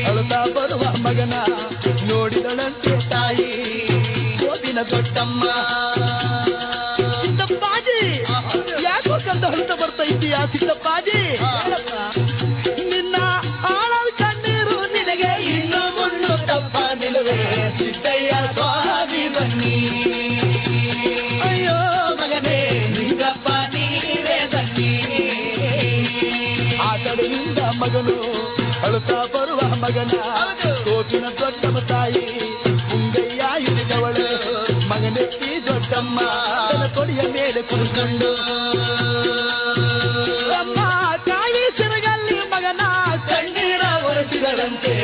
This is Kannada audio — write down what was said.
ಅಳುತ್ತಾ ಬರುವ ಮಗನ ನೋಡಿದಳಂತೆ ತಾಯಿ ಗೋವಿನ ದೊಡ್ಡಮ್ಮ. ಸಿದ್ದಪ್ಪಾಜಿ ಯಾಕೋ ಕಂದ ಅಳುತ್ತಾ ಬರ್ತಾ ಇದ್ದೀಯಾ ಸಿದ್ದಪ್ಪಾಜಿ? ನಿನ್ನ ಆಳದ ಕಣ್ಣೀರು ನಿನಗೆ ಇನ್ನು ಮುಳ್ಳು ತಪ್ಪ ನಿಲುವೆ ಸಿದ್ದಯ್ಯ ಸ್ವಾಮಿ ಬನ್ನಿ. ಅಯ್ಯೋ ಮಗನೇ ನಿಂಗಪ್ಪ ನೀವೇ ಬನ್ನಿ. ಆ ಕಡೆಯಿಂದ ಮಗನು ಅಳುತ್ತಾ ಬರುವ ಮಗನ ಗೋವಿನ ದೊಡ್ಡಮ್ಮ ತಾಯಿ ಮುಂಗಯ್ಯ ಹಿಡಿದವಳು ಮಗನೆತ್ತಿ ದೊಡ್ಡಮ್ಮ ತನ್ನ ಕೊಡಿಯ ಮೇಲೆ ಕುಳಿತುಕೊಂಡು ಅಮ್ಮ ತಾಯಿ ಸಿರಗಲ್ಲಿ ಮಗನ ಕಣ್ಣೀರ ಒರೆಸಿದಳಂತೆ